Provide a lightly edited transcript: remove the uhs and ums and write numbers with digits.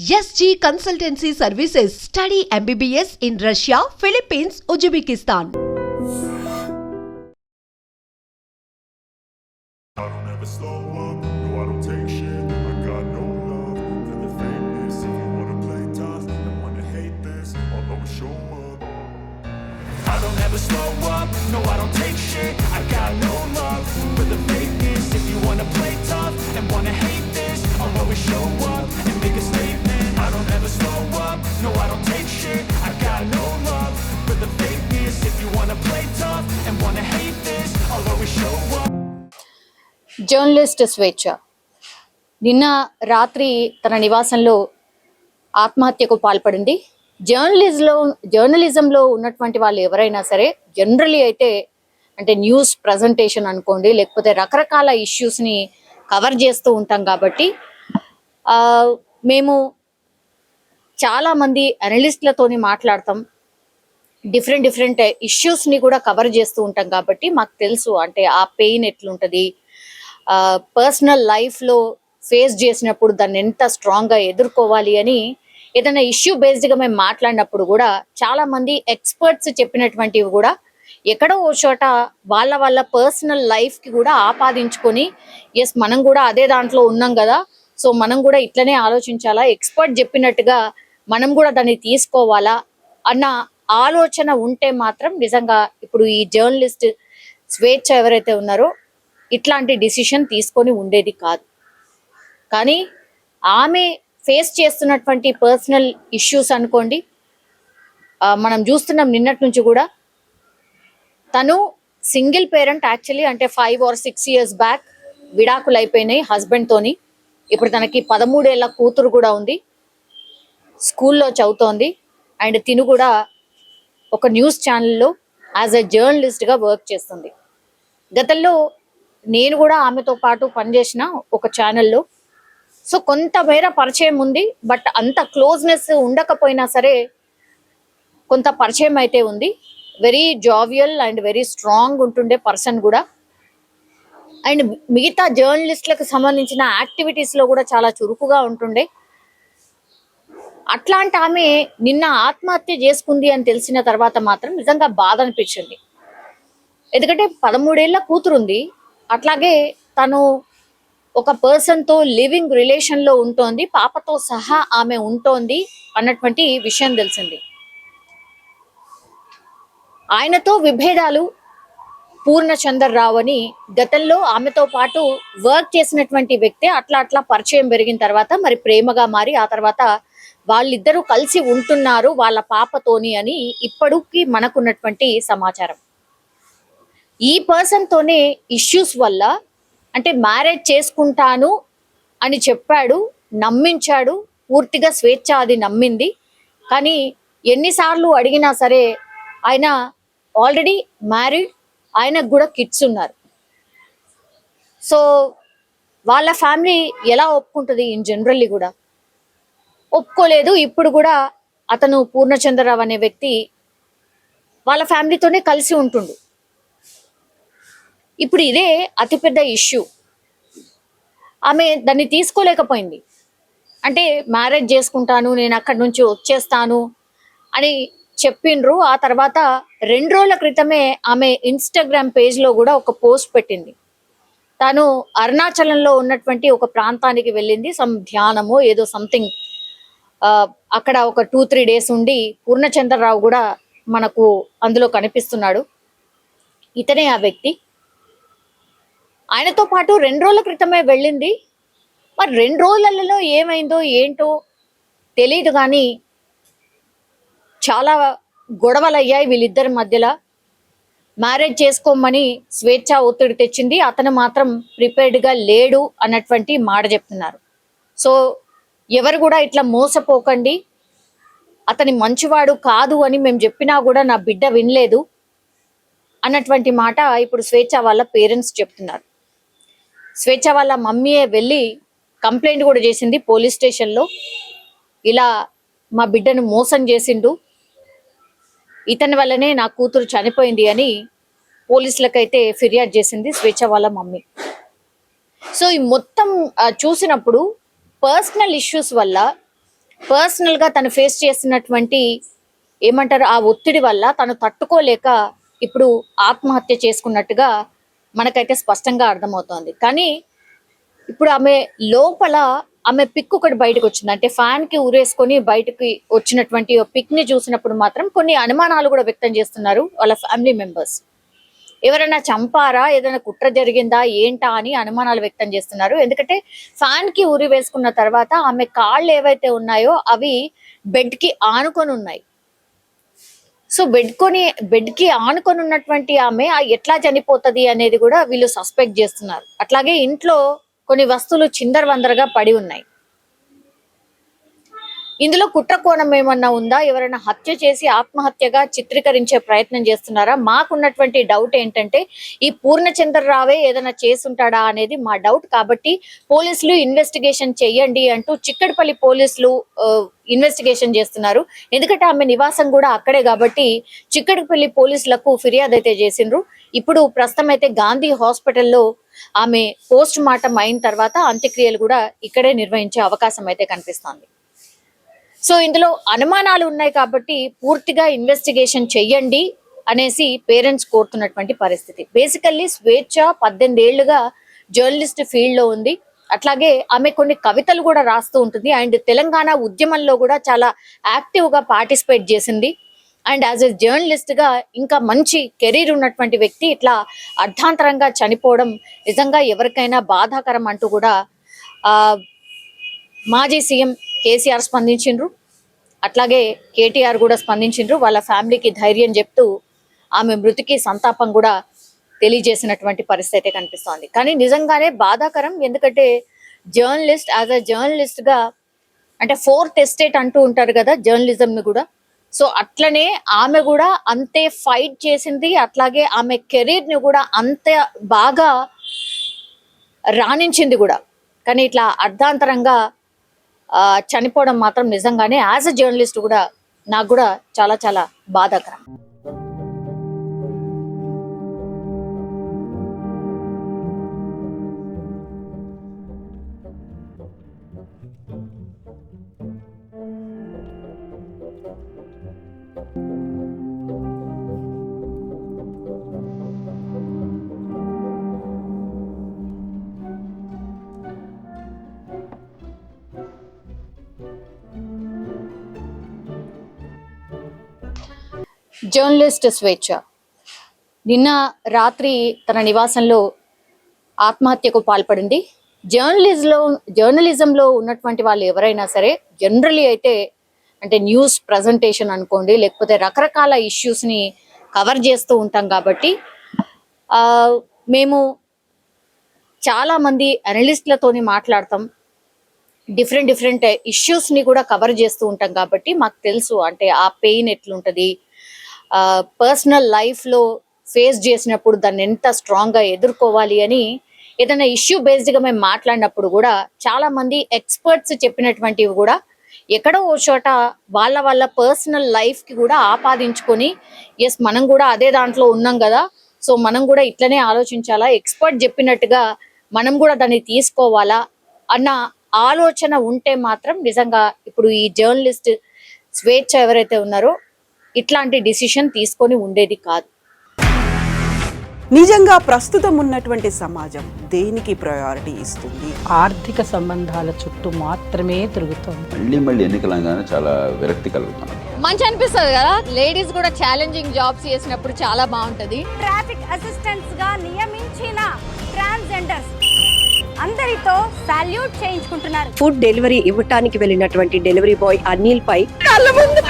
SG Consultancy Services. Study MBBS in Russia, Philippines, Uzbekistan. I don't ever slow up, no I don't take shit. I got no love for the fakeness. If you wanna play tough and wanna hate this, I'll always show up. I don't ever slow up, no I don't take shit. I got no love for the fakeness. If you wanna play tough and wanna hate this, I'll always show up and make a statement. I don't ever slow up, no I don't take shit. I got no love for the fakeness. If you wanna play tough and wanna hate this, I'll always show up. Journalist స్వేచ్ఛ నిన్న రాత్రి తన నివాసంలో ఆత్మహత్యకు పాల్పడింది. జర్నలిజంలో ఉన్నటువంటి వాళ్ళు ఎవరైనా సరే జనరలీ అయితే అంటే న్యూస్ ప్రజెంటేషన్ అనుకోండి, లేకపోతే రకరకాల ఇష్యూస్ని కవర్ చేస్తూ ఉంటాం కాబట్టి మేము చాలామంది అనలిస్టులతోని మాట్లాడతాం, డిఫరెంట్ ఇష్యూస్ని కూడా కవర్ చేస్తూ ఉంటాం కాబట్టి మాకు తెలుసు అంటే ఆ పెయిన్ ఎట్లుంటుంది, పర్సనల్ లైఫ్లో ఫేస్ చేసినప్పుడు దాన్ని ఎంత స్ట్రాంగ్గా ఎదుర్కోవాలి అని ఏదైనా ఇష్యూ బేస్డ్గా మేము మాట్లాడినప్పుడు కూడా చాలామంది ఎక్స్పర్ట్స్ చెప్పినటువంటివి కూడా ఎక్కడో ఓ చోట వాళ్ళ పర్సనల్ లైఫ్కి కూడా ఆపాదించుకొని ఎస్ మనం కూడా అదే దాంట్లో ఉన్నాం కదా, సో మనం కూడా ఇట్లనే ఆలోచించాలా, ఎక్స్పర్ట్ చెప్పినట్టుగా మనం కూడా దాన్ని తీసుకోవాలా అన్న ఆలోచన ఉంటే మాత్రం నిజంగా ఇప్పుడు ఈ జర్నలిస్ట్ స్వేచ్ఛ ఎవరైతే ఉన్నారో ఇట్లాంటి డిసిషన్ తీసుకొని ఉండేది కాదు. కానీ ఆమె ఫేస్ చేస్తున్నటువంటి పర్సనల్ ఇష్యూస్ అనుకోండి, మనం చూస్తున్నాం నిన్నటి నుంచి కూడా తను సింగిల్ పేరెంట్ యాక్చువల్లీ, అంటే 5 or 6 years బ్యాక్ విడాకులు అయిపోయినాయి హస్బెండ్తోని. ఇప్పుడు తనకి 13 ఏళ్ల కూతురు కూడా ఉంది, స్కూల్లో చదువుతోంది. అండ్ తిను కూడా ఒక న్యూస్ ఛానల్లో యాజ్ ఎ జర్నలిస్ట్గా వర్క్ చేస్తుంది. గతంలో నేను కూడా ఆమెతో పాటు పనిచేసిన ఒక ఛానల్లో, సో కొంతమేర పరిచయం ఉంది. బట్ అంత క్లోజ్నెస్ ఉండకపోయినా సరే కొంత పరిచయం అయితే ఉంది. Very jovial and very strong ఉంటుండే పర్సన్ కూడా. అండ్ మిగతా జర్నలిస్టులకు సంబంధించిన యాక్టివిటీస్లో కూడా చాలా చురుకుగా ఉంటుండే. అట్లాంటి ఆమె నిన్న ఆత్మహత్య చేసుకుంది అని తెలిసిన తర్వాత మాత్రం నిజంగా బాధ అనిపించింది. ఎందుకంటే 13 ఏళ్ల కూతురుంది, అట్లాగే తను ఒక పర్సన్తో లివింగ్ రిలేషన్లో ఉంటోంది, పాపతో సహా ఆమె ఉంటోంది అన్నటువంటి విషయం తెలిసింది. ఆయనతో విభేదాలు పూర్ణచంద్రరావు అని గతంలో ఆమెతో పాటు వర్క్ చేసినటువంటి వ్యక్తే అట్లా పరిచయం పెరిగిన తర్వాత మరి ప్రేమగా మారి ఆ తర్వాత వాళ్ళిద్దరూ కలిసి ఉంటున్నారు వాళ్ళ పాపతోని అని ఇప్పటికి మనకున్నటువంటి సమాచారం. ఈ పర్సన్తోనే ఇష్యూస్ వల్ల అంటే మ్యారేజ్ చేసుకుంటాను అని చెప్పాడు, నమ్మించాడు, పూర్తిగా స్వేచ్ఛ అది నమ్మింది. కానీ ఎన్నిసార్లు అడిగినా సరే ఆయన ఆల్రెడీ మ్యారీడ్, ఆయనకు కూడా కిడ్స్ ఉన్నారు. సో వాళ్ళ ఫ్యామిలీ ఎలా ఒప్పుకుంటుంది? ఇన్ జనరల్లీ కూడా ఒప్పుకోలేదు. ఇప్పుడు కూడా అతను పూర్ణచంద్రరావు అనే వ్యక్తి వాళ్ళ ఫ్యామిలీతోనే కలిసి ఉంటుండు. ఇప్పుడు ఇదే అతిపెద్ద ఇష్యూ. ఆమె దాన్ని తీసుకోలేకపోయింది. అంటే మ్యారేజ్ చేసుకుంటాను, నేను అక్కడి నుంచి వచ్చేస్తాను అని చెప్పిండ్రు. ఆ తర్వాత 2 రోజుల క్రితమే ఆమె ఇన్స్టాగ్రామ్ పేజ్లో కూడా ఒక పోస్ట్ పెట్టింది. తాను అరుణాచలంలో ఉన్నటువంటి ఒక ప్రాంతానికి వెళ్ళింది, సమ్ ధ్యానమో ఏదో సంథింగ్. అక్కడ ఒక 2-3 days ఉండి పూర్ణచంద్రరావు కూడా మనకు అందులో కనిపిస్తున్నాడు. ఇతనే ఆ వ్యక్తి. ఆయనతో పాటు 2 రోజుల క్రితమే వెళ్ళింది. మరి 2 రోజులలో ఏమైందో ఏంటో తెలియదు, కానీ చాలా గొడవలు అయ్యాయి వీళ్ళిద్దరి మధ్యలో. మ్యారేజ్ చేసుకోమని స్వేచ్ఛ ఒత్తిడి తెచ్చింది, అతను మాత్రం ప్రిపేర్డ్గా లేడు అన్నటువంటి మాట చెప్తున్నారు. సో ఎవరు కూడా ఇట్లా మోసపోకండి, అతని మంచివాడు కాదు అని మేము చెప్పినా కూడా నా బిడ్డ వినలేదు అన్నటువంటి మాట ఇప్పుడు స్వేచ్ఛ వాళ్ళ పేరెంట్స్ చెప్తున్నారు. స్వేచ్ఛ వాళ్ళ మమ్మీయే వెళ్ళి కంప్లైంట్ కూడా చేసింది పోలీస్ స్టేషన్లో. ఇలా మా బిడ్డను మోసం చేసిండు, ఇతని వల్లనే నా కూతురు చనిపోయింది అని పోలీసులకైతే ఫిర్యాదు చేసింది స్వేచ్ఛ వాళ్ళ మమ్మీ. సో ఈ మొత్తం చూసినప్పుడు పర్సనల్ ఇష్యూస్ వల్ల పర్సనల్ గా తను ఫేస్ చేస్తున్నటువంటి ఏమంటారు ఆ ఒత్తిడి వల్ల తను తట్టుకోలేక ఇప్పుడు ఆత్మహత్య చేసుకున్నట్టుగా మనకైతే స్పష్టంగా అర్థమవుతోంది. కానీ ఇప్పుడు ఆమె లోపల ఆమె పిక్ ఒకటి బయటకు వచ్చింది. అంటే ఫ్యాన్ కి ఊరేసుకొని బయటకి వచ్చినటువంటి పిక్ ని చూసినప్పుడు మాత్రం కొన్ని అనుమానాలు కూడా వ్యక్తం చేస్తున్నారు వాళ్ళ ఫ్యామిలీ మెంబర్స్. ఎవరైనా చంపారా, ఏదైనా కుట్ర జరిగిందా ఏంటా అని అనుమానాలు వ్యక్తం చేస్తున్నారు. ఎందుకంటే ఫ్యాన్ కి ఊరి వేసుకున్న తర్వాత ఆమె కాళ్ళు ఏవైతే ఉన్నాయో అవి బెడ్ కి ఆనుకొని ఉన్నాయి. సో బెడ్ కి ఆనుకొని ఉన్నటువంటి ఆమె ఎట్లా చనిపోతుంది అనేది కూడా వీళ్ళు సస్పెక్ట్ చేస్తున్నారు. అట్లాగే ఇంట్లో కొన్ని వస్తువులు చిందరవందరగా పడి ఉన్నాయి. ఇందులో కుట్ర కోణం ఏమన్నా ఉందా, ఎవరైనా హత్య చేసి ఆత్మహత్యగా చిత్రీకరించే ప్రయత్నం చేస్తున్నారా? మాకున్నటువంటి డౌట్ ఏంటంటే ఈ పూర్ణచంద్రరావే ఏదైనా చేసుంటాడా అనేది మా డౌట్. కాబట్టి పోలీసులు ఇన్వెస్టిగేషన్ చెయ్యండి అంటూ చిక్కడపల్లి పోలీసులు ఇన్వెస్టిగేషన్ చేస్తున్నారు. ఎందుకంటే ఆమె నివాసం కూడా అక్కడే కాబట్టి చిక్కడపల్లి పోలీసులకు ఫిర్యాదు అయితే చేసిండ్రు. ఇప్పుడు ప్రస్తుతం అయితే గాంధీ హాస్పిటల్లో ఆమె పోస్ట్ మార్టం అయిన తర్వాత అంత్యక్రియలు కూడా ఇక్కడే నిర్వహించే అవకాశం అయితే కనిపిస్తోంది. సో ఇందులో అనుమానాలు ఉన్నాయి కాబట్టి పూర్తిగా ఇన్వెస్టిగేషన్ చెయ్యండి అనేసి పేరెంట్స్ కోరుతున్నటువంటి పరిస్థితి. బేసికల్లీ స్వేచ్ఛ 18 ఏళ్లుగా జర్నలిస్ట్ ఫీల్డ్ లో ఉంది. అట్లాగే ఆమె కొన్ని కవితలు కూడా రాస్తూ ఉంటుంది. అండ్ తెలంగాణ ఉద్యమంలో కూడా చాలా యాక్టివ్ గా పార్టిసిపేట్ చేసింది. అండ్ యాజ్ ఎ జర్నలిస్ట్ గా ఇంకా మంచి కెరీర్ ఉన్నటువంటి వ్యక్తి ఇట్లా అర్ధాంతరంగా చనిపోవడం నిజంగా ఎవరికైనా బాధాకరం అంటూ కూడా మాజీ సీఎం కేసీఆర్ స్పందించిండ్రు. అట్లాగే కేటీఆర్ కూడా స్పందించిండ్రు. వాళ్ళ ఫ్యామిలీకి ధైర్యం చెప్తూ ఆమె మృతికి సంతాపం కూడా తెలియజేసినటువంటి పరిస్థితి కనిపిస్తోంది. కానీ నిజంగానే బాధాకరం. ఎందుకంటే జర్నలిస్ట్ యాజ్ అ జర్నలిస్ట్ గా అంటే 4th ఎస్టేట్ అంటూ ఉంటారు కదా జర్నలిజం ని కూడా. సో అట్లనే ఆమె కూడా అంతే ఫైట్ చేసింది. అట్లాగే ఆమె కెరీర్ ని కూడా అంతే బాగా రాణించింది కూడా. కానీ ఇట్లా అర్ధాంతరంగా చనిపోవడం మాత్రం నిజంగానే యాజ్ అ జర్నలిస్ట్ కూడా నాకు కూడా చాలా చాలా బాధాకరం. జర్నలిస్ట్ స్వేచ్ఛ నిన్న రాత్రి తన నివాసంలో ఆత్మహత్యకు పాల్పడింది. జర్నలిజంలో ఉన్నటువంటి వాళ్ళు ఎవరైనా సరే జనరలీ అయితే అంటే న్యూస్ ప్రజెంటేషన్ అనుకోండి, లేకపోతే రకరకాల ఇష్యూస్ ని కవర్ చేస్తూ ఉంటాం. కాబట్టి మేము చాలా మంది అనలిస్టులతోని మాట్లాడతాం, డిఫరెంట్ ఇష్యూస్ ని కూడా కవర్ చేస్తూ ఉంటాం. కాబట్టి మాకు తెలుసు అంటే ఆ పెయిన్ ఎట్లుంటది, పర్సనల్ లైఫ్ లో ఫేస్ చేసినప్పుడు దాన్ని ఎంత స్ట్రాంగ్ గా ఎదుర్కోవాలి అని ఏదైనా ఇష్యూ బేస్డ్ గా మేము మాట్లాడినప్పుడు కూడా చాలా మంది ఎక్స్పర్ట్స్ చెప్పినటువంటివి కూడా ఎక్కడో ఓ చోట వాళ్ళ పర్సనల్ లైఫ్ కి కూడా ఆపాదించుకొని ఎస్ మనం కూడా అదే దాంట్లో ఉన్నాం కదా, సో మనం కూడా ఇట్లనే ఆలోచించాలా, ఎక్స్పర్ట్ చెప్పినట్టుగా మనం కూడా దాన్ని తీసుకోవాలా అన్న ఆలోచన ఉంటే మాత్రం నిజంగా ఇప్పుడు ఈ జర్నలిస్ట్ స్వేచ్ఛ ఎవరైతే ఉన్నారో ఇట్లాంటి డిసిషన్ తీసుకొని ఉండేది కాదు. నిజంగా ప్రస్తుతం ఉన్నటువంటి సమాజం దేనికి ప్రయారిటీ ఇస్తుంది? ఆర్థిక సంబంధాల చుట్టూ మాత్రమే తిరుగుతుంది. మళ్ళీ ఎన్నికలంగానే చాలా విరక్తి కలుగుతాం. మంచి అనిపిస్తుంది కదా, లేడీస్ కూడా ఛాలెంజింగ్ జాబ్స్ చేసినప్పుడు చాలా బాగుంటది. ట్రాఫిక్ అసిస్టెంట్స్ గా నియమించిన ట్రాన్స్జెండర్స్ అందరితో సాల్యూట్ చేయించుకుంటున్నారు. ఫుడ్ డెలివరీ ఇవ్వటానికి వెళ్ళినటువంటి డెలివరీ బాయ్ అనిల్ పై కళ్ళ ముందు